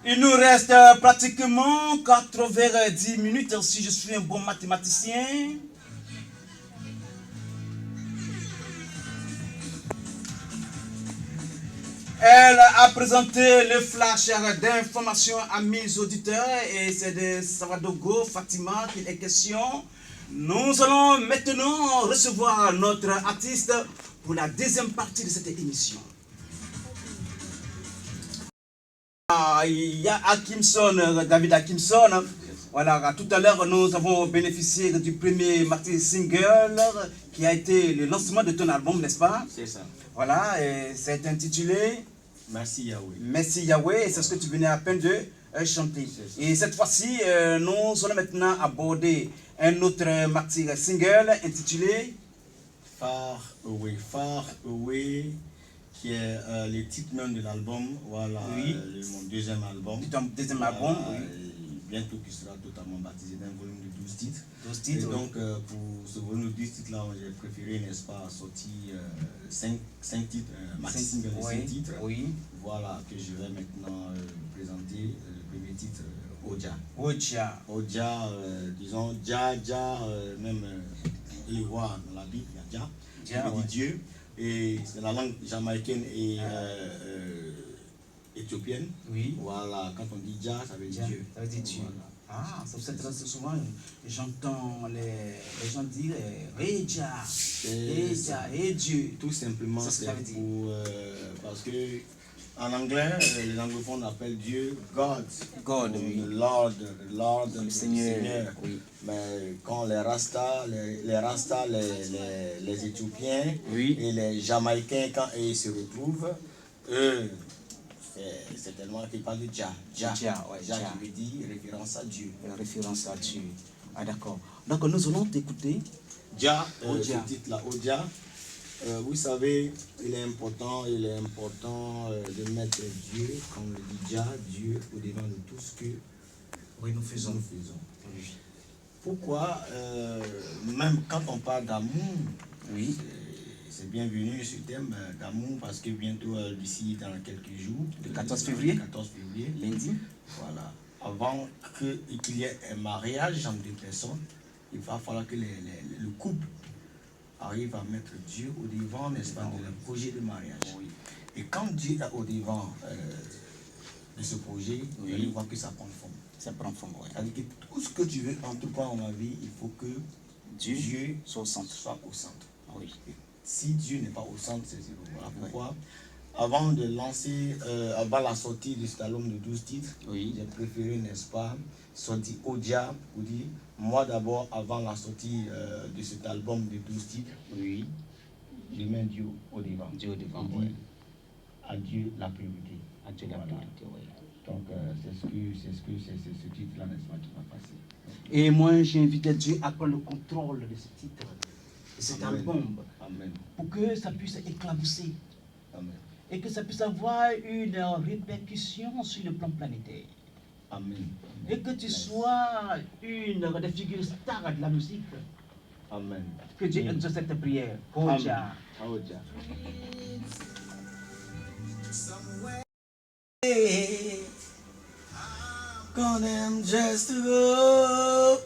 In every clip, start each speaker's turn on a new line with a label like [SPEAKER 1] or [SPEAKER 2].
[SPEAKER 1] Il nous reste pratiquement 90 minutes si je suis un bon mathématicien. Elle a présenté le flash d'information à mes auditeurs et c'est de Savadogo Fatima qu'il est question. Nous allons maintenant recevoir notre artiste pour la deuxième partie de cette émission. Il y a David Akimson. Voilà, tout à l'heure, nous avons bénéficié du premier Martin Single qui a été le lancement de ton album, n'est-ce pas?
[SPEAKER 2] C'est ça.
[SPEAKER 1] Voilà, et c'est intitulé
[SPEAKER 2] Merci Yahweh.
[SPEAKER 1] Merci Yahweh, et c'est ce que tu venais à peine de chanter. Et cette fois-ci, nous allons maintenant aborder un autre Martin Single intitulé
[SPEAKER 2] Far Away, qui est le titre même de l'album. Voilà,
[SPEAKER 1] oui.
[SPEAKER 2] Mon deuxième album.
[SPEAKER 1] Ton deuxième album, oui.
[SPEAKER 2] Bientôt qui sera totalement baptisé d'un volume de 12 titres.
[SPEAKER 1] 12 titres.
[SPEAKER 2] Et donc, pour ce volume de 12 titres-là, j'ai préféré, n'est-ce pas, sortir 5 titres, maxi single de 5 titres.
[SPEAKER 1] Oui.
[SPEAKER 2] Voilà, que je vais maintenant présenter. Le premier titre, Oja.
[SPEAKER 1] Oja,
[SPEAKER 2] disons, Dja, même les voix dans la Bible, il y a Dja, qui veut dire Dieu. Et c'est la langue jamaïcaine et éthiopienne.
[SPEAKER 1] Oui.
[SPEAKER 2] Voilà, quand on dit Dja, ça veut dire Dieu.
[SPEAKER 1] Ça veut dire Dieu. Voilà. Ah, c'est très souvent, j'entends les gens dire Dja, et Dieu.
[SPEAKER 2] Tout simplement, c'est pour parce que en anglais, les anglophones appellent Dieu God.
[SPEAKER 1] Oui.
[SPEAKER 2] Lord, le
[SPEAKER 1] Seigneur. Oui.
[SPEAKER 2] Mais quand les Rastas, les Éthiopiens
[SPEAKER 1] oui.
[SPEAKER 2] et les Jamaïcains, quand ils se retrouvent, eux, c'est tellement qu'ils parlent de Dja. Dja qui veut dire référence à Dieu.
[SPEAKER 1] Référence à Dieu. Ah d'accord. Donc nous allons t'écouter.
[SPEAKER 2] Dja, ce titre-là, Oja. Vous savez, il est important de mettre Dieu, comme le dit Dja, Dieu au devant de tout ce que
[SPEAKER 1] nous faisons.
[SPEAKER 2] Oui. Pourquoi même quand on parle d'amour,
[SPEAKER 1] oui.
[SPEAKER 2] C'est bienvenu ce thème d'amour parce que bientôt d'ici dans quelques jours,
[SPEAKER 1] le 14 février,
[SPEAKER 2] lundi, voilà, avant qu'il y ait un mariage entre deux personnes, il va falloir que le couple arrive à mettre Dieu au devant, n'est-ce pas, de leur projet de mariage. Oui. Et quand Dieu est au devant de ce projet, vous allez voir que ça prend forme.
[SPEAKER 1] Ça prend forme, oui.
[SPEAKER 2] C'est-à-dire que tout ce que tu veux entreprendre dans la vie, il faut que Dieu soit au centre.
[SPEAKER 1] Oui.
[SPEAKER 2] Et si Dieu n'est pas au centre, c'est zéro. Voilà pourquoi, avant de lancer, avant la sortie de cet album de 12 titres, j'ai préféré, n'est-ce pas, sortir Oja, ou dire, moi d'abord, avant la sortie de cet album de 12 titres, je mets Dieu au devant. À Dieu la priorité. Donc, c'est ce titre-là, n'est-ce pas, qui va passer.
[SPEAKER 1] Et moi, j'ai invité Dieu à prendre le contrôle de ce titre, de cet album.
[SPEAKER 2] Amen.
[SPEAKER 1] Pour que ça puisse éclabousser.
[SPEAKER 2] Amen.
[SPEAKER 1] Et que ça puisse avoir une répercussion sur le plan planétaire.
[SPEAKER 2] Amen.
[SPEAKER 1] Et que tu sois une des figures stars de la musique.
[SPEAKER 2] Amen.
[SPEAKER 1] Que Dieu exauce cette prière. Oja.
[SPEAKER 2] Condemn just to go.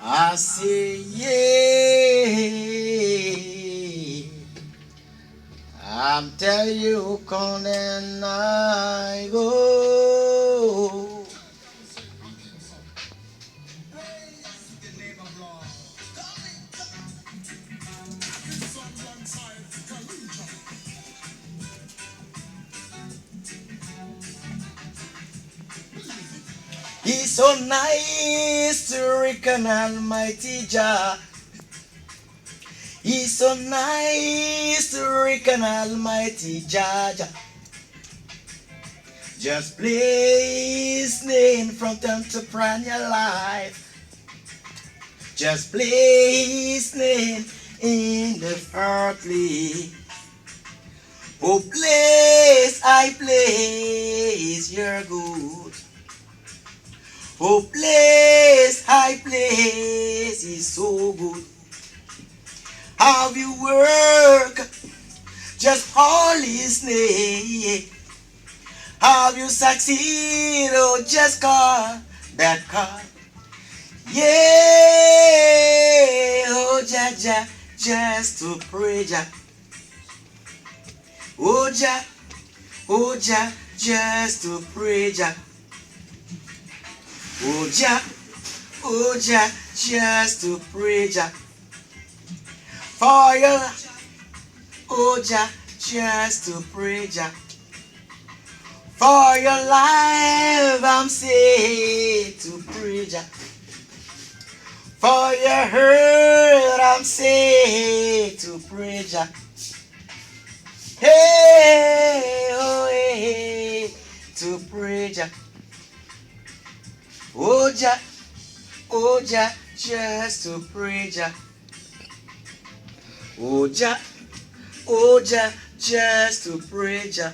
[SPEAKER 2] I say yeah. I'm telling you, condemn I go. He's so nice to reckon Almighty Jah. He's so nice to reckon Almighty Jah. Just play His name from time to prime your life. Just play His name in the earthly. Oh, place, I place, you're good. Oh, place, high place is so good. How you work, just call His name. Have you succeeded? Oh, just call that card. Yeah, oh, Jah, just to pray, Jah. Oh, Jah, just to pray, Jah. Oh, Jah, just to pray, Jah. For your, oh, Jah, just to pray, Jah. For your life, I'm saved to pray, Jah. For your hurt, I'm saved to pray, Jah. Hey, oh, hey, to pray, Jah. Oh, Jah, just to pray, Jah. Oh, Jah, just to pray, Jah.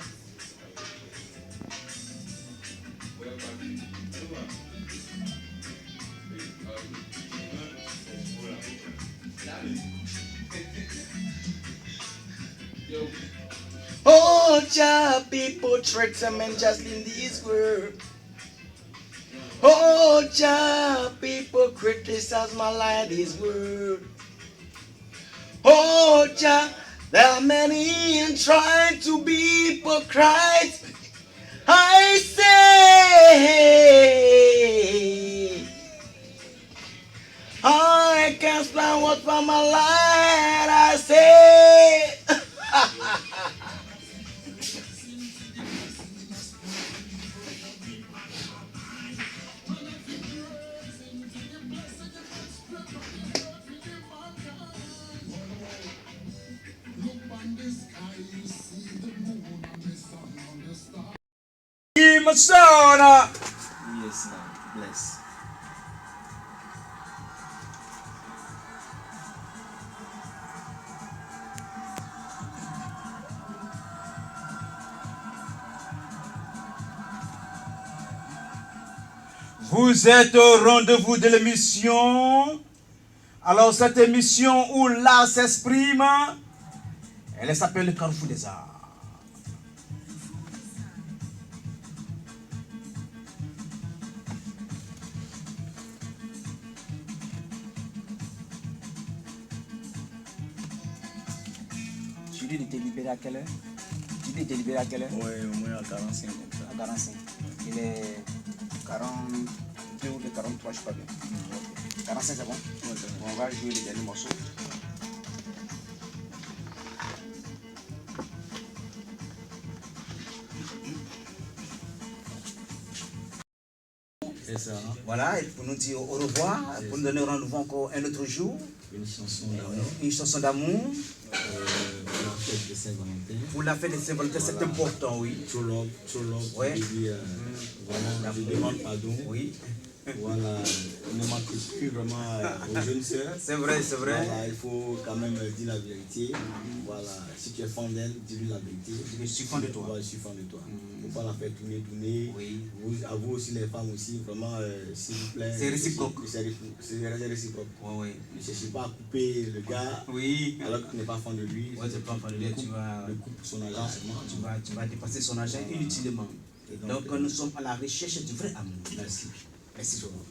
[SPEAKER 2] Oh, Jah, people trick some men just in this world. Oh, Jah, people criticize my life, this world. Oh, Jah, there are many in trying to be hypocrite. I say, I can't plan what for my life. I say.
[SPEAKER 1] Yes, Lord,
[SPEAKER 2] Bless.
[SPEAKER 1] Vous êtes au rendez-vous de l'émission. Alors cette émission où l'art s'exprime, elle s'appelle le Carrefour des Arts.
[SPEAKER 3] Il était libéré à quelle heure? Il était libéré à quelle heure?
[SPEAKER 2] Oui, au moins à 45 comme ça.
[SPEAKER 3] À 45. Il est 42 ou 43, je crois bien. 45 c'est bon?
[SPEAKER 2] Ouais,
[SPEAKER 3] On va jouer les derniers morceaux.
[SPEAKER 2] C'est ça.
[SPEAKER 1] Voilà, et pour nous dire au revoir, pour nous donner rendez-vous encore un autre jour.
[SPEAKER 2] Une chanson d'amour.
[SPEAKER 1] Une chanson d'amour.
[SPEAKER 2] Pour la fête de Saint-Valentin.
[SPEAKER 1] Pour la fête de Saint-Valentin, c'est important, oui.
[SPEAKER 2] True love.
[SPEAKER 1] Ouais.
[SPEAKER 2] Voilà, je demande pardon.
[SPEAKER 1] Oui.
[SPEAKER 2] Voilà, ne manquez plus vraiment aux jeunes sœurs.
[SPEAKER 1] C'est vrai, c'est vrai.
[SPEAKER 2] Voilà, il faut quand même dire la vérité. Voilà, si tu es fan d'elle, dis-lui la vérité.
[SPEAKER 1] Je suis fan de toi.
[SPEAKER 2] Voilà, je suis fan de toi. Il ne faut pas la faire tourner.
[SPEAKER 1] Oui.
[SPEAKER 2] À vous aussi, les femmes aussi, vraiment, s'il vous plaît.
[SPEAKER 1] C'est réciproque.
[SPEAKER 2] C'est réciproque.
[SPEAKER 1] Oui.
[SPEAKER 2] Ne cherchez pas à couper le gars.
[SPEAKER 1] Oui.
[SPEAKER 2] Alors que tu n'es pas fan de lui.
[SPEAKER 1] Ouais, c'est pas fan de lui. Tu vas.
[SPEAKER 2] Le coupe son argent seulement.
[SPEAKER 1] Tu vas dépasser son argent inutilement. Donc nous sommes à la recherche du vrai amour.
[SPEAKER 2] Merci.
[SPEAKER 1] Merci beaucoup.